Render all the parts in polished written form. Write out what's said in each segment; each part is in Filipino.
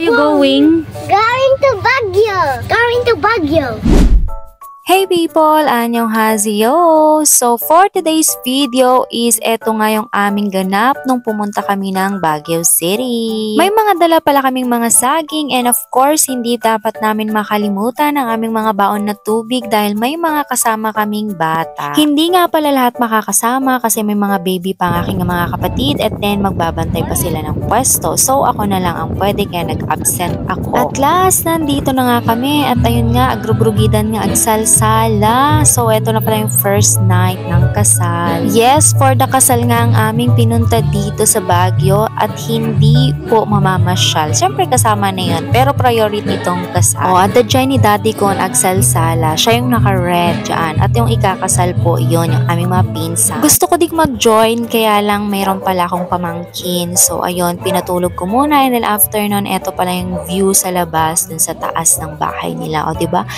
You going? Going to Baguio. Going to Baguio. Hey people! Annyeonghaseyo! So for today's video is eto nga yung aming ganap nung pumunta kami ng Baguio City. May mga dala pala kaming mga saging and of course hindi dapat namin makalimutan ang aming mga baon na tubig dahil may mga kasama kaming bata. Hindi nga pala lahat makakasama kasi may mga baby pa ang aking mga kapatid at then magbabantay pa sila ng pwesto. So ako na lang ang pwede kaya nag-absent ako. At last, nandito na nga kami at ayun nga, agrubrugidan nga agsal sala. So, eto na pala yung first night ng kasal. Yes, for the kasal nga ang aming pinunta dito sa Baguio at hindi po mamamasyal. Siyempre, kasama na yun. Pero priority itong kasal. At the ni daddy ko ang agsal sala. Siya yung naka-red dyan. At yung ikakasal po, yun, yung aming mga pinsan. Gusto ko dik mag-join, kaya lang mayroon pala akong pamangkin. So, ayun, pinatulog ko muna. And then after nun, eto pala yung view sa labas dun sa taas ng bahay nila. O, diba?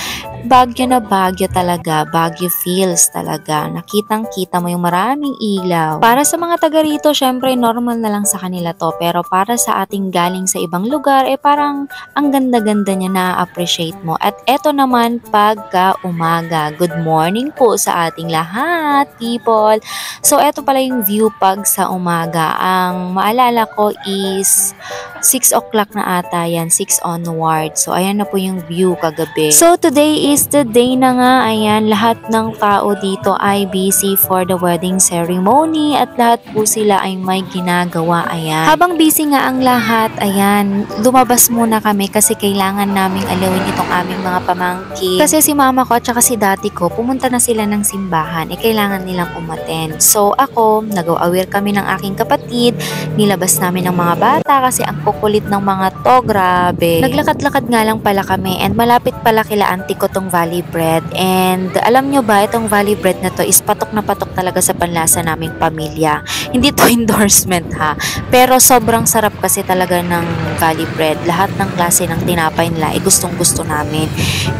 Baguio na Baguio talaga, Baguio feels talaga. Nakitang-kita mo yung maraming ilaw. Para sa mga taga rito, syempre normal na lang sa kanila to. Pero para sa ating galing sa ibang lugar, parang ang ganda-ganda niya, na-appreciate mo. At eto naman pagka umaga. Good morning po sa ating lahat, people. So eto pala yung view pag sa umaga. Ang maalala ko is 6 o'clock na ata yan, 6 onward. So ayan na po yung view kagabi. So today is the day na nga, ayan, lahat ng tao dito ay busy for the wedding ceremony at lahat po sila ay may ginagawa, ayan. Habang busy nga ang lahat, ayan, lumabas muna kami kasi kailangan naming alawin itong aming mga pamangkin. Kasi si mama ko at saka si dati ko, pumunta na sila ng simbahan, kailangan nilang umattend. So ako, nag-aware kami ng aking kapatid, nilabas namin ng mga bata kasi ang kukulit ng mga to, grabe. Naglakad-lakad nga lang pala kami and malapit pala kila auntie ko tong Valley Bread. And alam nyo ba, itong Valley Bread na to is patok na patok talaga sa panlasa naming pamilya. Hindi to endorsement ha. Pero sobrang sarap kasi talaga ng Valley Bread. Lahat ng klase ng tinapay nila ay gustong gusto namin.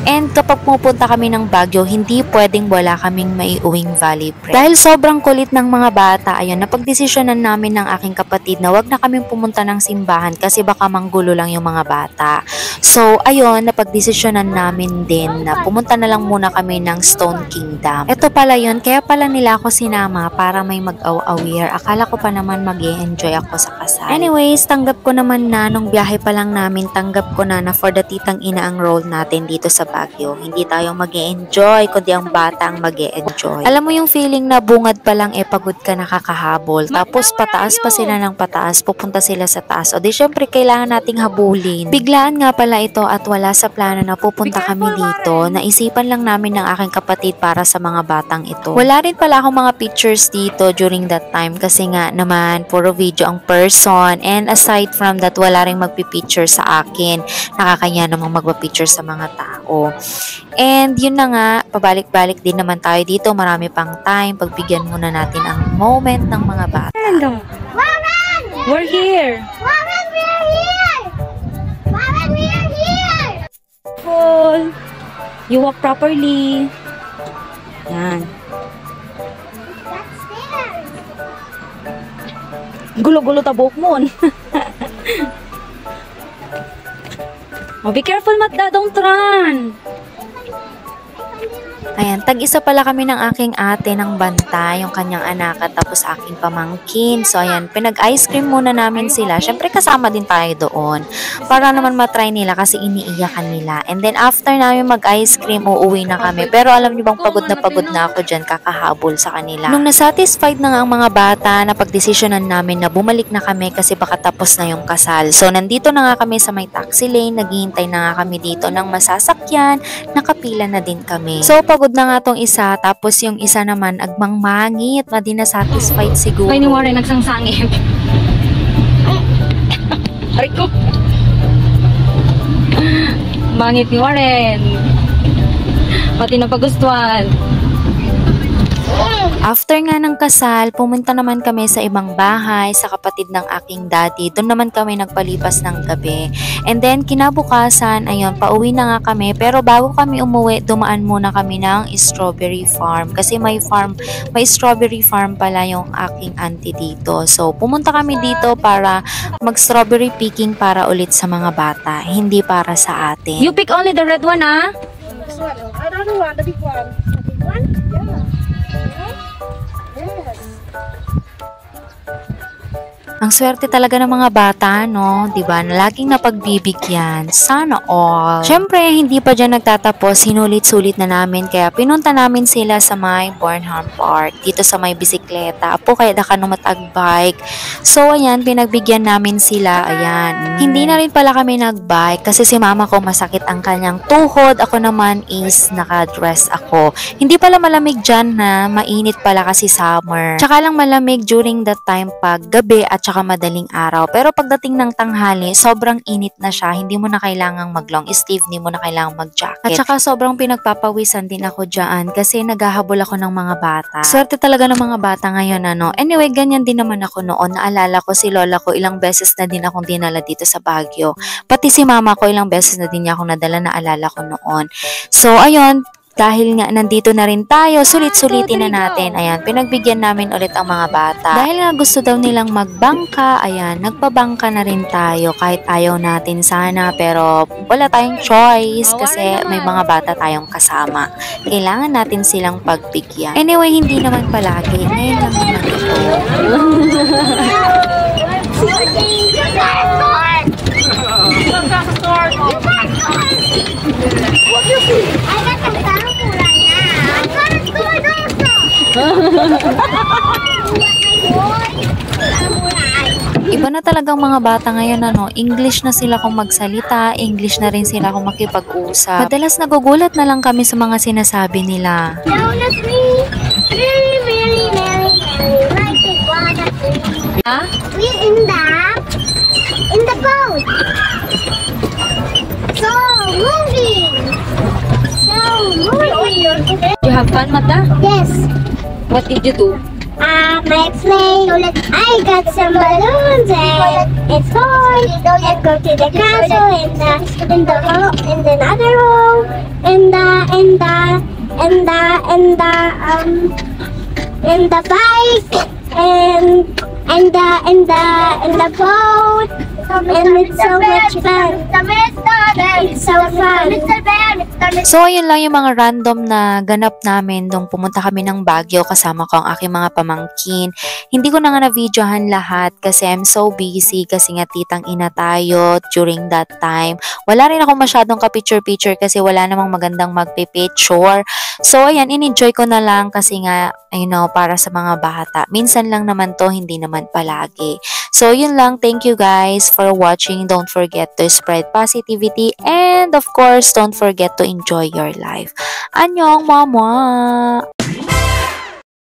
And kapag pupunta kami ng Baguio, hindi pwedeng wala kaming maiuwing Valley Bread. Dahil sobrang kulit ng mga bata, ayun, napagdesisyonan namin ng aking kapatid na wag na kaming pumunta ng simbahan kasi baka manggulo lang yung mga bata. So ayun, napagdesisyonan namin din na pumunta na lang muna kami ng Stone Kingdom. Ito pala yun, kaya pala nila ako sinama para may mag-aware. Akala ko pa naman mag-e-enjoy ako sa kasal. Anyways, tanggap ko naman na nung biyahe pa lang namin, tanggap ko na for the titang ina ang role natin dito sa Baguio. Hindi tayo mag-e-enjoy, kundi ang bata ang mag-e-enjoy. Alam mo yung feeling na bungad pa lang pagod ka nakakahabol. Tapos pataas pa sila ng pataas, pupunta sila sa taas. O di syempre kailangan nating habulin. Biglaan nga pala ito at wala sa plano na pupunta kami dito. Naisipan lang namin ng aking kapatid para sa mga batang ito. Wala rin pala akong mga pictures dito during that time kasi nga naman puro video ang person, and aside from that wala rin magpipicture sa akin. Nakakaya namang magpa-picture sa mga tao. And yun na nga, pabalik-balik din naman tayo dito. Marami pang time. Pagbigyan muna natin ang moment ng mga bata. We're here. Mama, we're here. Mama, we're here. Paul, you walk properly. Yan. That's stairs. Gulo-gulo tabok mo. Oh, be careful, Matda. Don't run. Ayan, tag-isa pala kami ng aking ate ng banta, yung kanyang anak at tapos aking pamangkin. So ayan, pinag-ice cream muna namin sila. Syempre kasama din tayo doon para naman matry nila kasi iniiyakan nila. And then after namin mag-ice cream, uuwi na kami. Pero alam niyo bang pagod na ako dyan, kakahabol sa kanila. Nung nasatisfied na nga ang mga bata, napagdesisyonan namin na bumalik na kami kasi baka tapos na yung kasal. So nandito na nga kami sa may taxi lane, naghihintay na nga kami dito ng masasakyan, nakapila na din kami. So pagod na nga tong isa, tapos yung isa naman agmangmangit, na di na satisfied siguro. Ay, ni Warren, nagsangsangit. Aray ko. Mangit ni Warren. Pati na pagustuhan. After nga ng kasal, pumunta naman kami sa ibang bahay, sa kapatid ng aking daddy. Doon naman kami nagpalipas ng gabi. And then, kinabukasan, ayun, pauwi na nga kami. Pero bago kami umuwi, dumaan muna kami ng strawberry farm. Kasi may strawberry farm pala yung aking auntie dito. So, pumunta kami dito para mag-strawberry picking para ulit sa mga bata. Hindi para sa atin. You pick only the red one, ah? This one. I don't know the big one. The big one? Yeah. Yes. Ang swerte talaga ng mga bata, no? Diba? Na laging napagbibigyan. Sana all. Syempre, hindi pa dyan nagtatapos. Sinulit-sulit na namin. Kaya pinunta namin sila sa may Burnham Park. Dito sa may bisikleta. Apo kaya da ka matag-bike. So, ayan, pinagbigyan namin sila. Ayan. Hindi na rin pala kami nag-bike kasi si mama ko masakit ang kanyang tuhod. Ako naman is naka-dress ako. Hindi pala malamig dyan na mainit pala kasi summer. Tsaka lang malamig during that time pag gabi at tsaka madaling araw. Pero pagdating ng tanghali, sobrang init na siya. Hindi mo na kailangang mag-long sleeve, hindi mo na kailangang mag-jacket. At tsaka sobrang pinagpapawisan din ako dyan kasi naghahabol ako ng mga bata. Swerte talaga ng mga bata ngayon, ano. Anyway, ganyan din naman ako noon. Naalala ko si lola ko, ilang beses na din akong dinala dito sa Baguio. Pati si mama ko, ilang beses na din niya akong nadala, naalala ko noon. So, ayun, dahil nga nandito na rin tayo, sulit-sulitin na natin. Ayan, pinagbigyan namin ulit ang mga bata. Dahil nga gusto daw nilang magbangka, ayan, nagpabangka na rin tayo kahit ayaw natin sana. Pero wala tayong choice kasi may mga bata tayong kasama. Kailangan natin silang pagbigyan. Anyway, hindi naman palagi. Ngayon lang naman ito. I got the bamboo right now. I got a sword also. Iba na talagang mga bata ngayon, ano, English na sila kung magsalita, English na rin sila kung makipag-usap. Madalas nagugulat na lang kami sa mga sinasabi nila. Down the tree, very, very, very, very, like it was a tree. Ah? We're in the boat. So moving. You have fun, Mata? Yes. What did you do? I play. I got some balloons and it's fun. Let's go to the castle in the other room in the bike and the boat. And it's so much fun. It's so fun. So, ayun lang yung mga random na ganap namin nung pumunta kami ng Baguio kasama ko ang aking mga pamangkin. Hindi ko na nga na-videohan lahat kasi I'm so busy kasi nga titang ina tayo during that time. Wala rin ako masyadong ka-picture-picture kasi wala namang magandang magpipicture. So, ayan, in-enjoy ko na lang kasi nga, para sa mga bata. Minsan lang naman to, hindi naman palagi. So, yun lang. Thank you guys for watching. Don't forget to spread positivity and of course, don't forget to enjoy your life. Annyeong, mama!